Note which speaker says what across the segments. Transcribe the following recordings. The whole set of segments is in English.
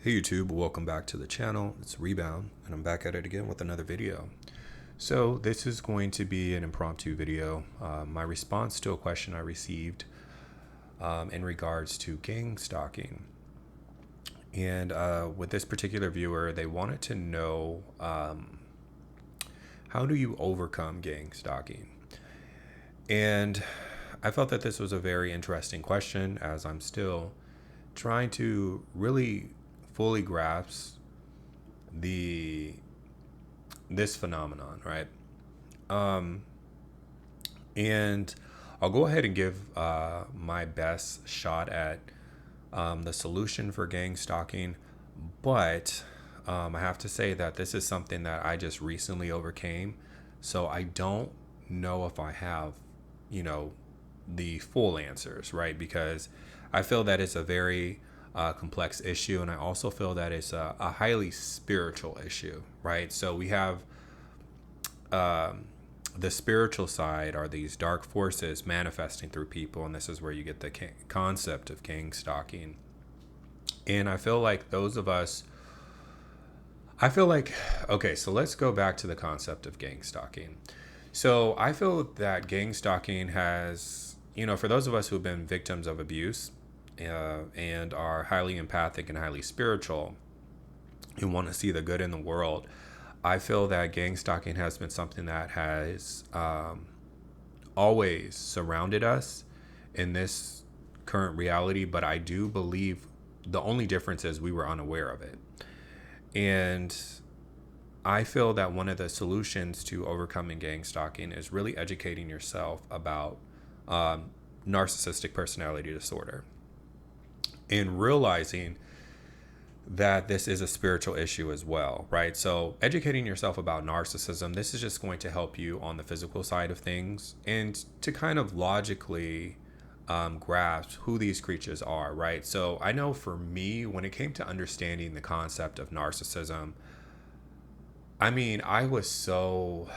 Speaker 1: Hey YouTube, welcome back to the channel. It's Rebound, and I'm back at it again with another video. So this is going to be an impromptu video. My response to a question I received in regards to gang stalking. And with this particular viewer, they wanted to know how do you overcome gang stalking? And I felt that this was a very interesting question, as I'm still trying to really fully grasp this phenomenon, right? And I'll go ahead and give my best shot at the solution for gang stalking, but I have to say that this is something that I just recently overcame, so I don't know if I have, the full answers, right? Because I feel that it's a very complex issue, and I also feel that it's a highly spiritual issue, right? So we have the spiritual side are these dark forces manifesting through people, and this is where you get the concept of gang stalking. And I feel like okay, so let's go back to the concept of gang stalking. So I feel that gang stalking has, for those of us who have been victims of abuse and are highly empathic and highly spiritual and want to see the good in the world, I feel that gang stalking has been something that has always surrounded us in this current reality, but I do believe the only difference is we were unaware of it. And I feel that one of the solutions to overcoming gang stalking is really educating yourself about narcissistic personality disorder and realizing that this is a spiritual issue as well, right? So educating yourself about narcissism, this is just going to help you on the physical side of things and to kind of logically grasp who these creatures are, right? So I know for me, when it came to understanding the concept of narcissism, I mean, I was so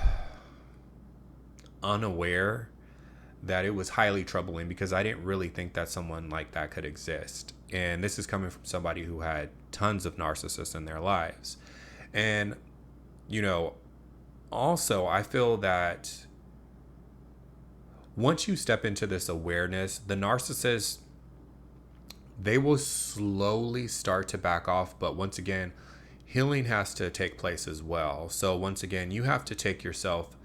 Speaker 1: unaware that it was highly troubling because I didn't really think that someone like that could exist. And this is coming from somebody who had tons of narcissists in their lives. And, also I feel that once you step into this awareness, the narcissists, they will slowly start to back off. But once again, healing has to take place as well. So once again, you have to take yourself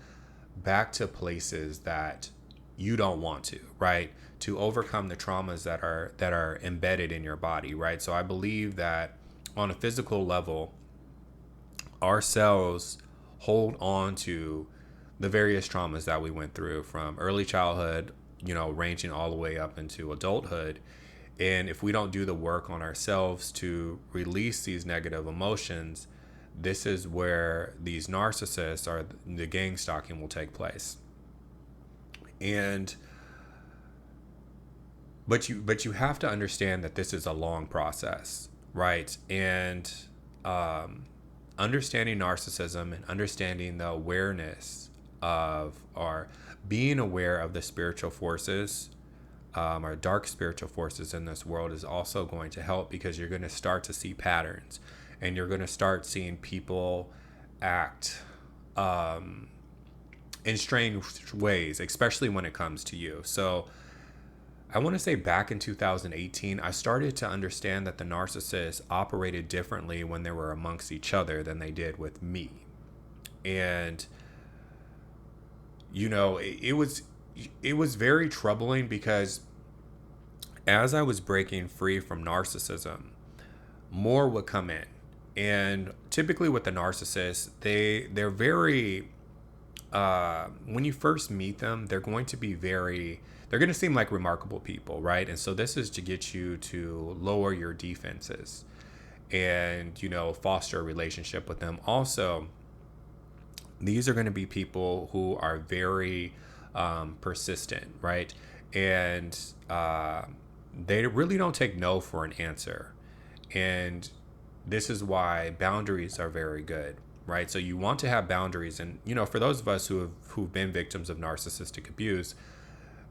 Speaker 1: back to places that you don't want to, right? To overcome the traumas that are embedded in your body, right? So I believe that on a physical level, our cells hold on to the various traumas that we went through from early childhood, ranging all the way up into adulthood. And if we don't do the work on ourselves to release these negative emotions, this is where these narcissists or the gang stalking will take place. And but you have to understand that this is a long process, right? And understanding narcissism and understanding the awareness of, or being aware of the spiritual forces, or dark spiritual forces in this world, is also going to help, because you're going to start to see patterns, and you're going to start seeing people act in strange ways, especially when it comes to you. So I want to say back in 2018, I started to understand that the narcissists operated differently when they were amongst each other than they did with me. And, it was very troubling, because as I was breaking free from narcissism, more would come in. And typically with the narcissists, they're very, when you first meet them, they're going to seem like remarkable people, right? And so this is to get you to lower your defenses and, foster a relationship with them. Also, these are going to be people who are very persistent, right? And they really don't take no for an answer. And this is why boundaries are very good, right? So you want to have boundaries. And, for those of us who've been victims of narcissistic abuse,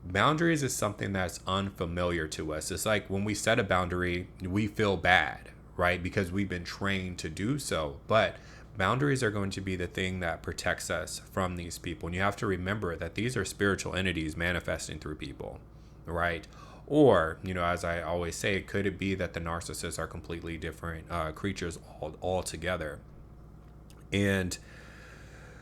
Speaker 1: boundaries is something that's unfamiliar to us. It's like when we set a boundary, we feel bad, right? Because we've been trained to do so. But boundaries are going to be the thing that protects us from these people. And you have to remember that these are spiritual entities manifesting through people, right? Or, as I always say, could it be that the narcissists are completely different creatures altogether? And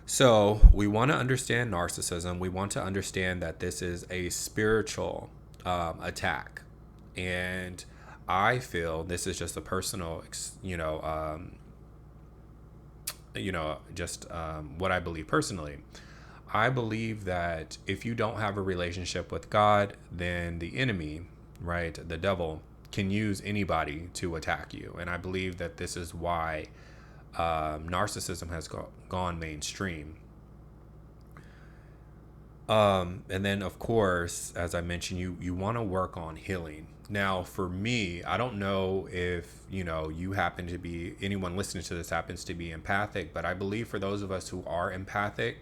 Speaker 1: so we want to understand narcissism. We want to understand that this is a spiritual attack. And I feel this is just a personal, what I believe personally. I believe that if you don't have a relationship with God, then the enemy, right, the devil, can use anybody to attack you. And I believe that this is why narcissism has gone mainstream. And then, of course, as I mentioned, you want to work on healing. Now, for me, I don't know if, you happen to be, anyone listening to this happens to be empathic, but I believe for those of us who are empathic,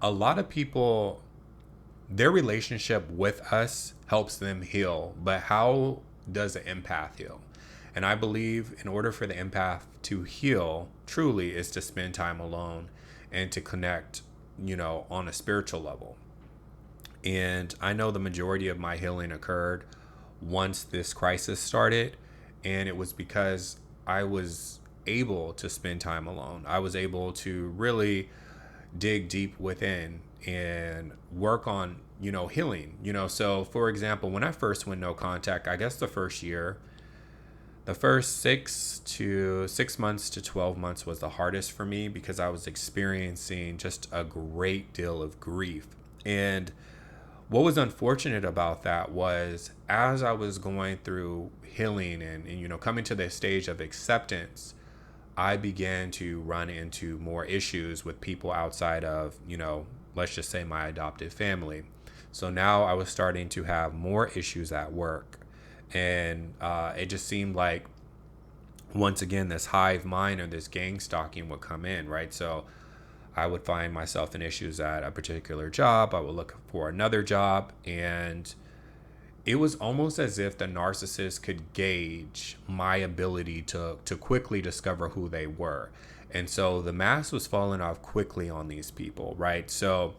Speaker 1: a lot of people, their relationship with us helps them heal. But how does an empath heal? And I believe in order for the empath to heal truly is to spend time alone and to connect, on a spiritual level. And I know the majority of my healing occurred once this crisis started. And it was because I was able to spend time alone. I was able to really dig deep within and work on, healing. So for example, when I first went no contact, I guess the first year, the first 6 months to 12 months was the hardest for me because I was experiencing just a great deal of grief. And what was unfortunate about that was as I was going through healing and coming to the stage of acceptance, I began to run into more issues with people outside of, let's just say my adopted family. So now I was starting to have more issues at work. And it just seemed like, once again, this hive mind or this gang stalking would come in, right? So I would find myself in issues at a particular job. I would look for another job. And it was almost as if the narcissist could gauge my ability to quickly discover who they were. And so the mask was falling off quickly on these people, right? So,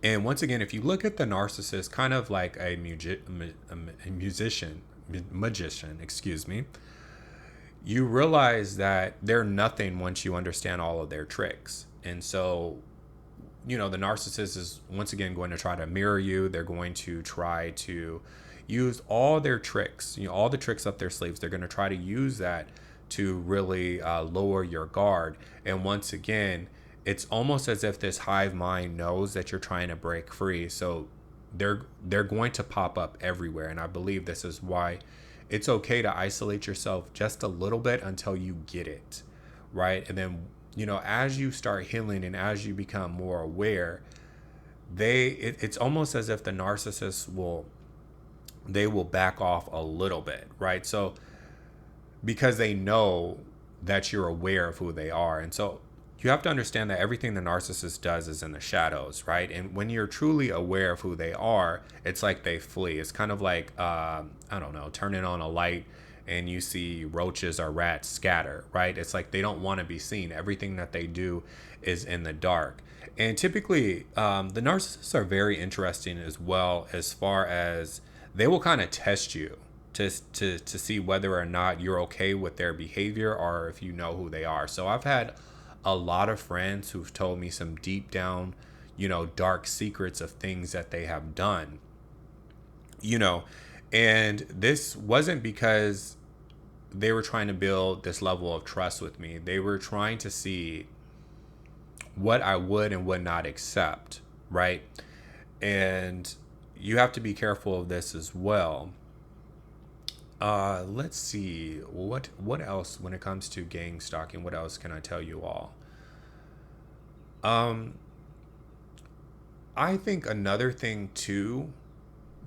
Speaker 1: and once again, if you look at the narcissist kind of like a magician, excuse me, you realize that they're nothing once you understand all of their tricks. And so, the narcissist is once again going to try to mirror you. They're going to try to use all their tricks, all the tricks up their sleeves. They're going to try to use that to really lower your guard. And once again, it's almost as if this hive mind knows that you're trying to break free. So they're going to pop up everywhere. And I believe this is why it's okay to isolate yourself just a little bit until you get it, right? And then, as you start healing and as you become more aware, it's almost as if the narcissist will back off a little bit, right? So because they know that you're aware of who they are. And so you have to understand that everything the narcissist does is in the shadows, right? And when you're truly aware of who they are, it's like they flee. It's kind of like, turning on a light and you see roaches or rats scatter, right? It's like they don't want to be seen. Everything that they do is in the dark. And typically, the narcissists are very interesting as well, as far as they will kind of test you to see whether or not you're okay with their behavior or if you know who they are. So I've had a lot of friends who've told me some deep down, dark secrets of things that they have done, and this wasn't because they were trying to build this level of trust with me. They were trying to see what I would and would not accept, right? And you have to be careful of this as well. Let's see, what else when it comes to gang stalking, what else can I tell you all? I think another thing too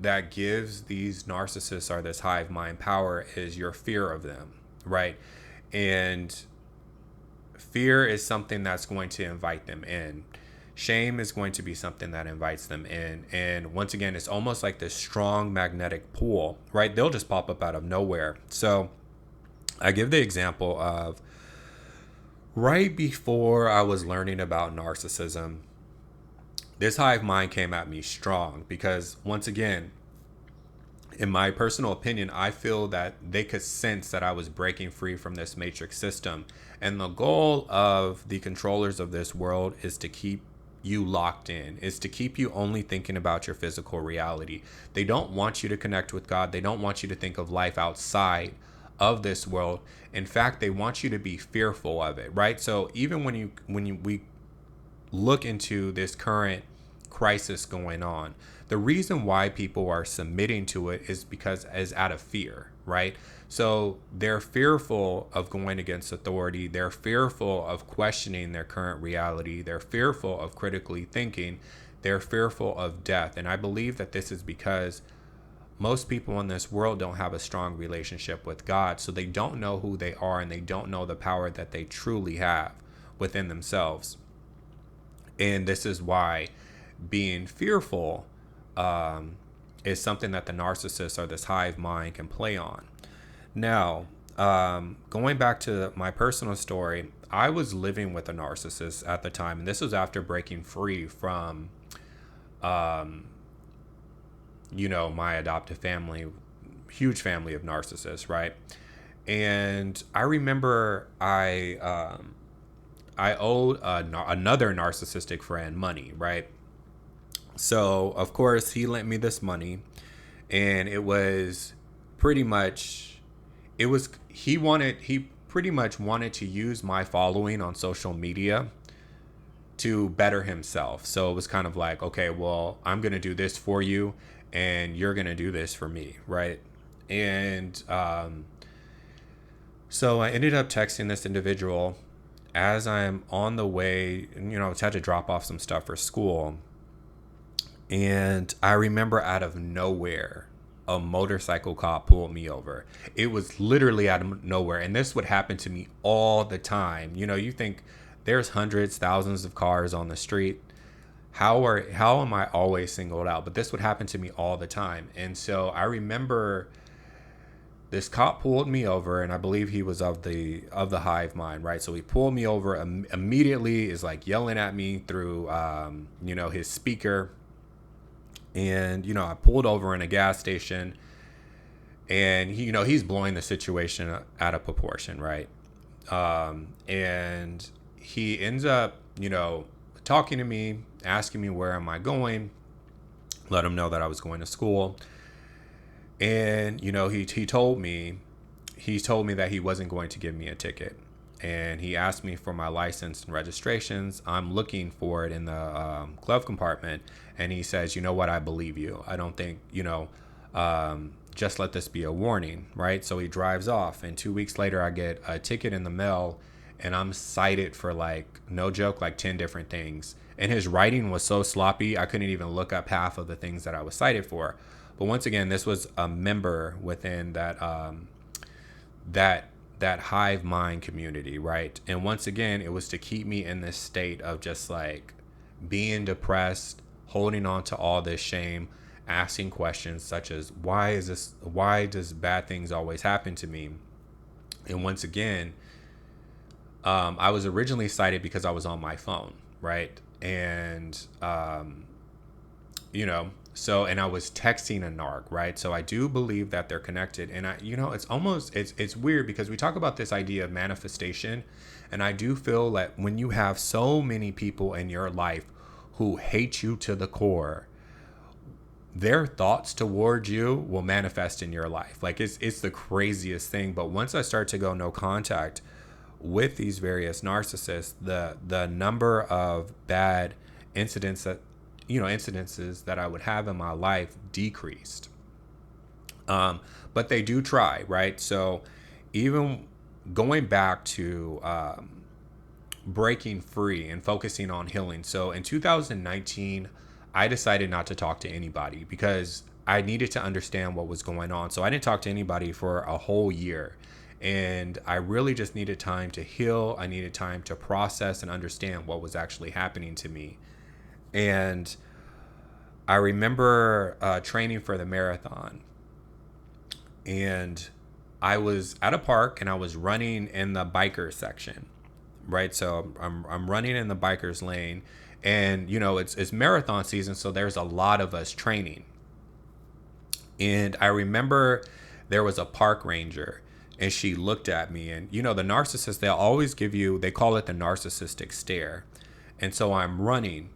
Speaker 1: that gives these narcissists or this hive mind power is your fear of them, right? And fear is something that's going to invite them in. Shame is going to be something that invites them in. And once again, it's almost like this strong magnetic pull, right? They'll just pop up out of nowhere. So I give the example of right before I was learning about narcissism, this hive mind came at me strong because, once again, in my personal opinion, I feel that they could sense that I was breaking free from this matrix system. And the goal of the controllers of this world is to keep you locked in, is to keep you only thinking about your physical reality. They don't want you to connect with God. They don't want you to think of life outside of this world. In fact, they want you to be fearful of it, right? So even we look into this current crisis going on, the reason why people are submitting to it is because is out of fear, right? So they're fearful of going against authority. They're fearful of questioning their current reality. They're fearful of critically thinking. They're fearful of death. And I believe that this is because most people in this world don't have a strong relationship with God. So they don't know who they are, and they don't know the power that they truly have within themselves. And this is why being fearful is something that the narcissist or this hive mind can play on. Now, going back to my personal story, I was living with a narcissist at the time, and this was after breaking free from, my adoptive family, huge family of narcissists, right? And I remember I owed another narcissistic friend money, right? So, of course, he lent me this money, and it was pretty much, he pretty much wanted to use my following on social media to better himself. So it was kind of like, okay, well, I'm going to do this for you, and you're going to do this for me, right? And so I ended up texting this individual as I'm on the way, had to drop off some stuff for school. And I remember out of nowhere, a motorcycle cop pulled me over. It was literally out of nowhere. And this would happen to me all the time. You think there's hundreds, thousands of cars on the street. How am I always singled out? But this would happen to me all the time. And so I remember this cop pulled me over, and I believe he was of the hive mind, right? So he pulled me over immediately, is like yelling at me through his speaker. And I pulled over in a gas station, and he's blowing the situation out of proportion, right? And he ends up talking to me, asking me where am I going, let him know that I was going to school. And he told me that he wasn't going to give me a ticket, and he asked me for my license and registrations. I'm looking for it in the glove compartment, and he says, you know what, I believe you. I don't think, just let this be a warning, right? So he drives off, and 2 weeks later I get a ticket in the mail, and I'm cited for, like, no joke, like 10 different things. And his writing was so sloppy, I couldn't even look up half of the things that I was cited for. But once again, this was a member within that hive mind community, right? And once again, it was to keep me in this state of just like being depressed, holding on to all this shame, asking questions such as, why does bad things always happen to me? And once again, I was originally cited because I was on my phone, right? And and I was texting a narc, right? So I do believe that they're connected. And it's weird because we talk about this idea of manifestation. And I do feel that when you have so many people in your life who hate you to the core, their thoughts towards you will manifest in your life. Like it's the craziest thing. But once I start to go no contact with these various narcissists, the number of bad incidences that I would have in my life decreased. But they do try, right? So even going back to breaking free and focusing on healing. So in 2019, I decided not to talk to anybody because I needed to understand what was going on. So I didn't talk to anybody for a whole year. And I really just needed time to heal. I needed time to process and understand what was actually happening to me. And I remember training for the marathon. And I was at a park and I was running in the biker section, right? So I'm running in the bikers lane, and it's marathon season, so there's a lot of us training. And I remember there was a park ranger, and she looked at me, and the narcissist, they'll always give you, they call it the narcissistic stare. And so I'm running,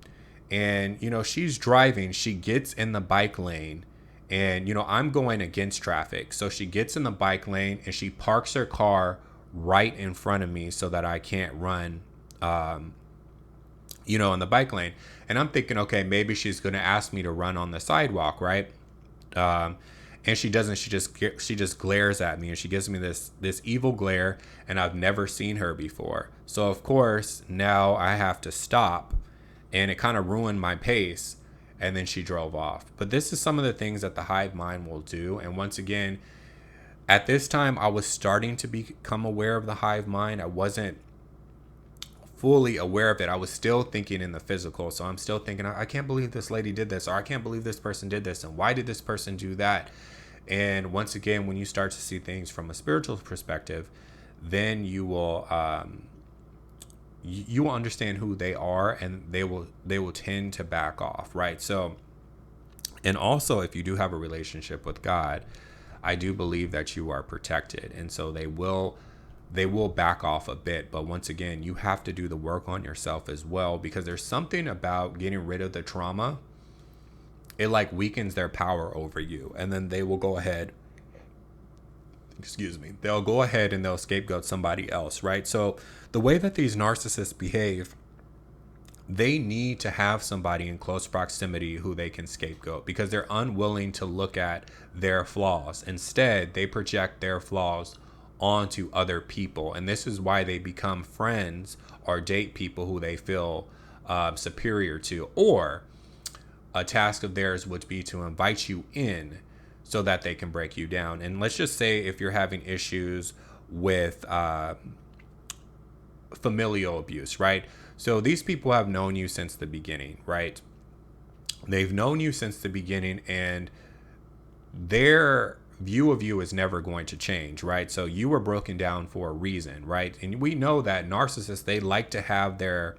Speaker 1: and she's driving, she gets in the bike lane, and I'm going against traffic. So she gets in the bike lane and she parks her car right in front of me so that I can't run in the bike lane. And I'm thinking, okay, maybe she's going to ask me to run on the sidewalk, right? Um, and she doesn't. She just glares at me, and she gives me this evil glare, and I've never seen her before. So of course now I have to stop, and it kind of ruined my pace. And then she drove off. But this is some of the things that the hive mind will do. And once again, at this time, I was starting to become aware of the hive mind. I wasn't fully aware of it. I was still thinking in the physical. So I'm still thinking, I can't believe this lady did this, or I can't believe this person did this, and why did this person do that? And once again, when you start to see things from a spiritual perspective, then you will understand who they are, and they will tend to back off, right? So, and also, if you do have a relationship with God, I do believe that you are protected, and so they will back off a bit. But once again, you have to do the work on yourself as well, because there's something about getting rid of the trauma. It like weakens their power over you, and then they will go ahead, they'll go ahead and they'll scapegoat somebody else, right? So the way that these narcissists behave, they need to have somebody in close proximity who they can scapegoat, because they're unwilling to look at their flaws. Instead, they project their flaws onto other people, and this is why they become friends or date people who they feel superior to, or a task of theirs would be to invite you in so that they can break you down. And let's just say if you're having issues with familial abuse, right? So these people have known you since the beginning, right? They've known you since the beginning, and their view of you is never going to change, right? So you were broken down for a reason, right? And we know that narcissists, they like to have their,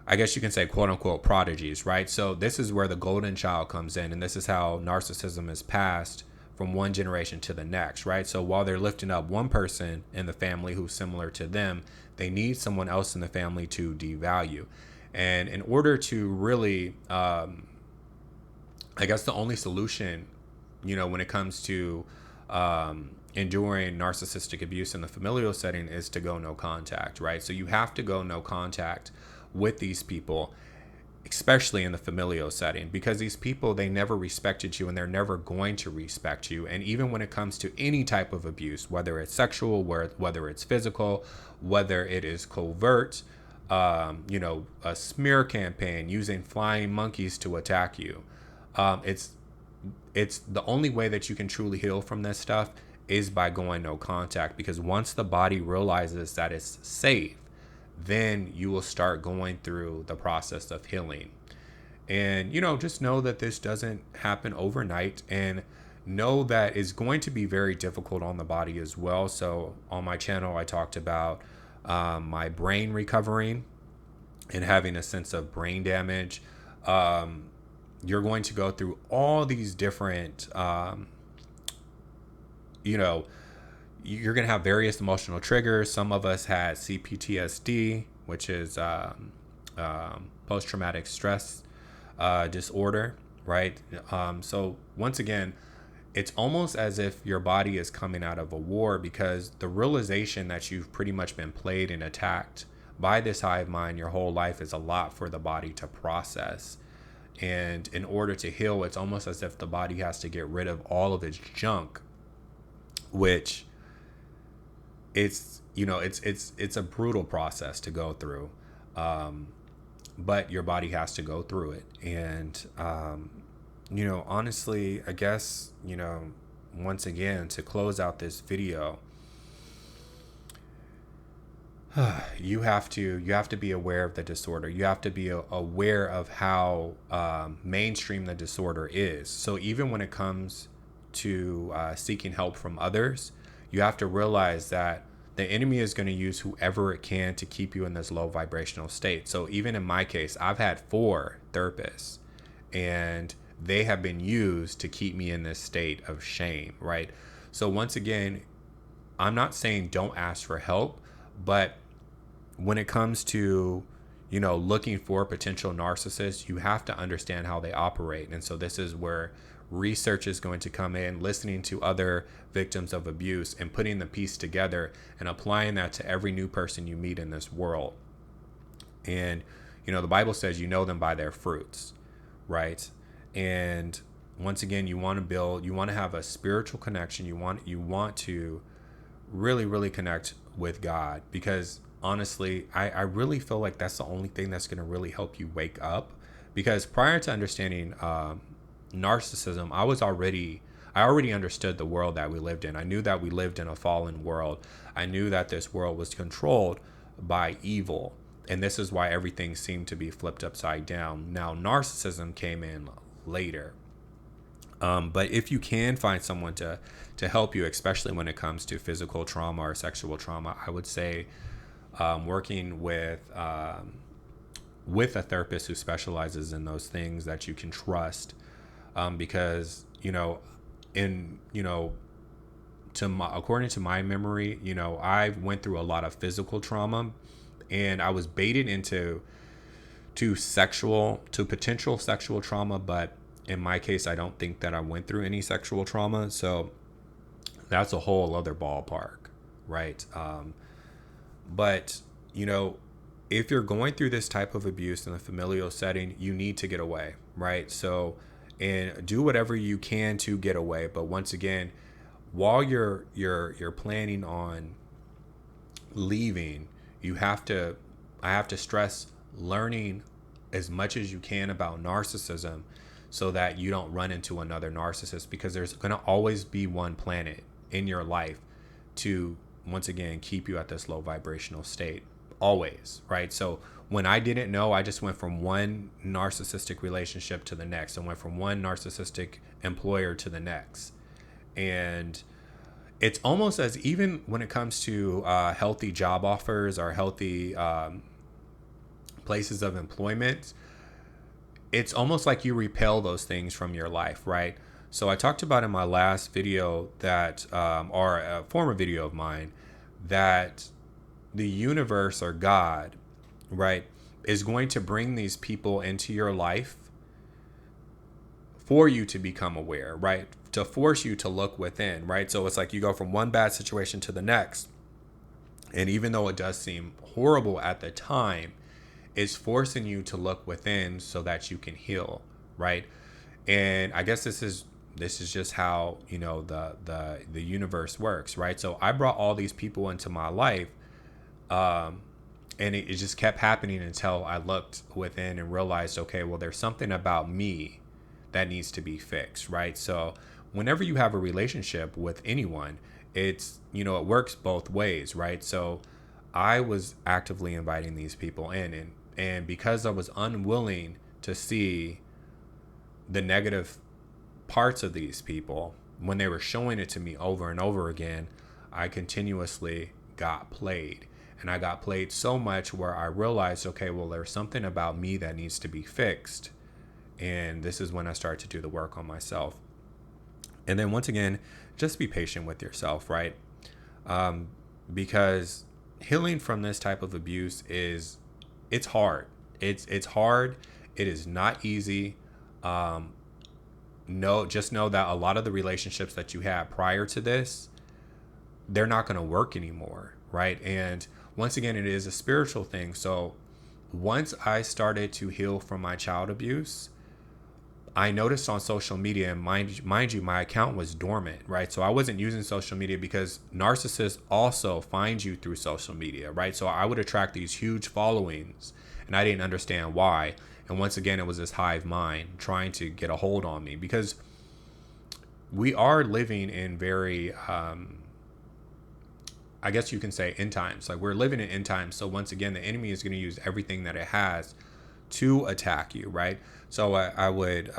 Speaker 1: I guess you can say, quote unquote, prodigies, right? So this is where the golden child comes in, and this is how narcissism is passed from one generation to the next, right? So while they're lifting up one person in the family who's similar to them, they need someone else in the family to devalue. And in order to really, I guess the only solution, when it comes to enduring narcissistic abuse in the familial setting, is to go no contact, right? So you have to go no contact with these people, especially in the familial setting, because these people, they never respected you, and they're never going to respect you. And even when it comes to any type of abuse, whether it's sexual, whether it's physical, whether it is covert, a smear campaign using flying monkeys to attack you, it's the only way that you can truly heal from this stuff is by going no contact, because once the body realizes that it's safe, then you will start going through the process of healing. And, just know that this doesn't happen overnight, and know that it's going to be very difficult on the body as well. So on my channel, I talked about my brain recovering and having a sense of brain damage. You're going to go through all these different, you're going to have various emotional triggers. Some of us had CPTSD, which is post-traumatic stress disorder, right? So once again, it's almost as if your body is coming out of a war, because the realization that you've pretty much been played and attacked by this hive mind your whole life is a lot for the body to process. And in order to heal, it's almost as if the body has to get rid of all of its junk, which it's a brutal process to go through, but your body has to go through it. And honestly, I guess, once again, to close out this video, you have to be aware of the disorder. You have to be aware of how mainstream the disorder is. So even when it comes to seeking help from others, you have to realize that the enemy is going to use whoever it can to keep you in this low vibrational state. So even in my case, I've had 4 therapists, and they have been used to keep me in this state of shame, right? So once again, I'm not saying don't ask for help, but when it comes to, looking for potential narcissists, you have to understand how they operate. And so this is where research is going to come in, listening to other victims of abuse and putting the piece together and applying that to every new person you meet in this world. And, the Bible says you know them by their fruits, right? And once again, you want to have a spiritual connection. You want to really, really connect with God, because honestly, I really feel like that's the only thing that's going to really help you wake up. Because prior to understanding narcissism, I already understood the world that we lived in. I knew that we lived in a fallen world. I knew that this world was controlled by evil, and this is why everything seemed to be flipped upside down. Now, narcissism came in later. But if you can find someone to help you, especially when it comes to physical trauma or sexual trauma, I would say working with a therapist who specializes in those things that you can trust, because according to my memory, I went through a lot of physical trauma, and I was baited into potential sexual trauma, but in my case, I don't think that I went through any sexual trauma. So that's a whole other ballpark, right? But, if you're going through this type of abuse in a familial setting, you need to get away, right? So, and do whatever you can to get away. But once again, while you're planning on leaving, I have to stress learning as much as you can about narcissism, so that you don't run into another narcissist, because there's going to always be one planet in your life to, once again, keep you at this low vibrational state, always, right? So when I didn't know, I just went from one narcissistic relationship to the next, and went from one narcissistic employer to the next. And it's almost as, even when it comes to healthy job offers or healthy places of employment, it's almost like you repel those things from your life, right? So I talked about in my last video that, or a former video of mine, that the universe or God, right, is going to bring these people into your life for you to become aware, right? To force you to look within, right? So it's like you go from one bad situation to the next. And even though it does seem horrible at the time, is forcing you to look within so that you can heal, right? And I guess this is just how the universe works, right? So I brought all these people into my life, and it just kept happening until I looked within and realized, okay, well, there's something about me that needs to be fixed, right? So whenever you have a relationship with anyone, it's it works both ways, right? So I was actively inviting these people in, and because I was unwilling to see the negative parts of these people when they were showing it to me over and over again, I continuously got played. And I got played so much where I realized, okay, well, there's something about me that needs to be fixed. And this is when I started to do the work on myself. And then once again, just be patient with yourself, right? Because healing from this type of abuse it's hard. It's hard. It is not easy. Just know that a lot of the relationships that you had prior to this, they're not going to work anymore, right? And once again, it is a spiritual thing. So once I started to heal from my child abuse, I noticed on social media, and mind you, my account was dormant, right? So I wasn't using social media, because narcissists also find you through social media, right? So I would attract these huge followings, and I didn't understand why. And once again, it was this hive mind trying to get a hold on me, because we are living in very, I guess you can say, end times. Like, we're living in end times. So once again, the enemy is going to use everything that it has to attack you, right? So I would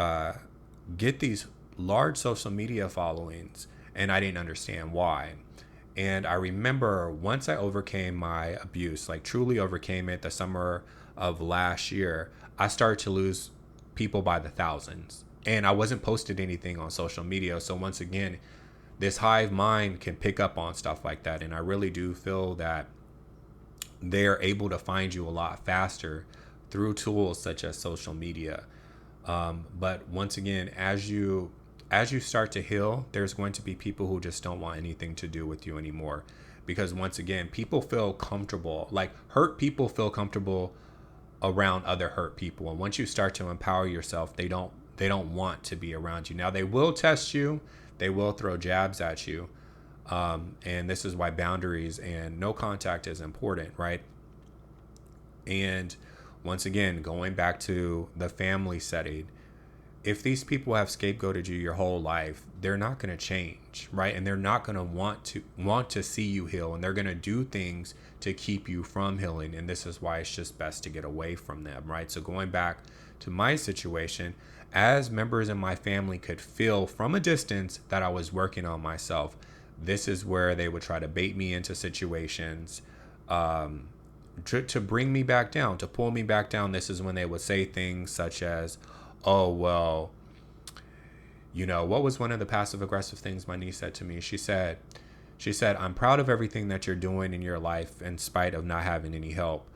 Speaker 1: get these large social media followings, and I didn't understand why. And I remember once I overcame my abuse, like truly overcame it, the summer of last year, I started to lose people by the thousands. And I wasn't posted anything on social media. So once again, this hive mind can pick up on stuff like that. And I really do feel that they're able to find you a lot faster through tools such as social media. But once again, as you start to heal, there's going to be people who just don't want anything to do with you anymore, because once again, people feel comfortable, like hurt people feel comfortable around other hurt people, and once you start to empower yourself, they don't want to be around you. Now they will test you, they will throw jabs at you, and this is why boundaries and no contact is important, right? And once again, going back to the family setting, if these people have scapegoated you your whole life, they're not going to change, right? And they're not going to want to see you heal, and they're going to do things to keep you from healing. And this is why it's just best to get away from them, right? So going back to my situation, as members in my family could feel from a distance that I was working on myself, this is where they would try to bait me into situations, to bring me back down, to pull me back down. This is when they would say things such as, oh, well, what was one of the passive aggressive things my niece said to me? She said, I'm proud of everything that you're doing in your life in spite of not having any help,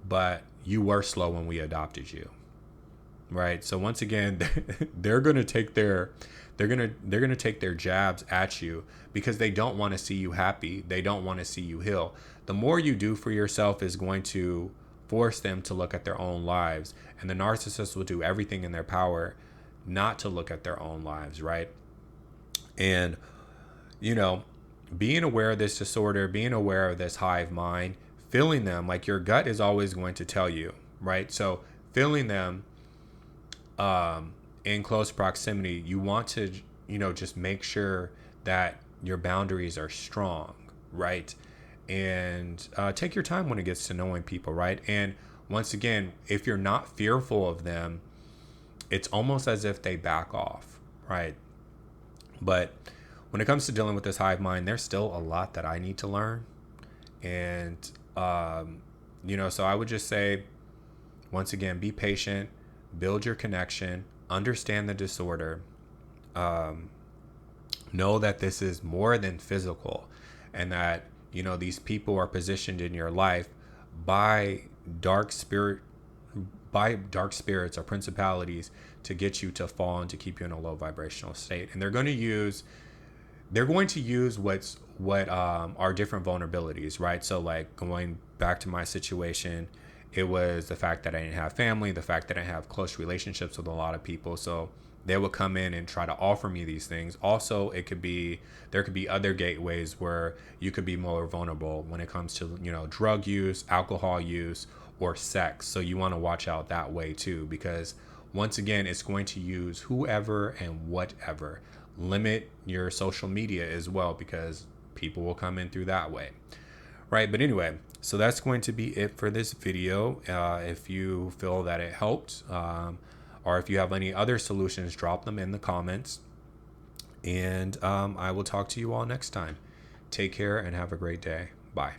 Speaker 1: but you were slow when we adopted you. Right. So once again, they're going to take their jabs at you because they don't want to see you happy. They don't want to see you heal. The more you do for yourself is going to force them to look at their own lives, and the narcissist will do everything in their power not to look at their own lives, right? And being aware of this disorder, being aware of this hive mind, feeling them, like your gut is always going to tell you, right? So feeling them in close proximity, you want to just make sure that your boundaries are strong, right? And take your time when it gets to knowing people, right? And once again, if you're not fearful of them, it's almost as if they back off, right? But when it comes to dealing with this hive mind, there's still a lot that I need to learn. And, so I would just say, once again, be patient, build your connection, understand the disorder, know that this is more than physical, and that these people are positioned in your life by dark spirits or principalities to get you to fall and to keep you in a low vibrational state. And they're going to use what are different vulnerabilities, right? So like going back to my situation, it was the fact that I didn't have family, the fact that I didn't have close relationships with a lot of people. So they would come in and try to offer me these things. Also, there could be other gateways where you could be more vulnerable when it comes to, drug use, alcohol use, or sex. So you want to watch out that way too, because once again, it's going to use whoever and whatever. Limit your social media as well, because people will come in through that way. Right. But anyway, so that's going to be it for this video. If you feel that it helped, or if you have any other solutions, drop them in the comments. And I will talk to you all next time. Take care and have a great day. Bye.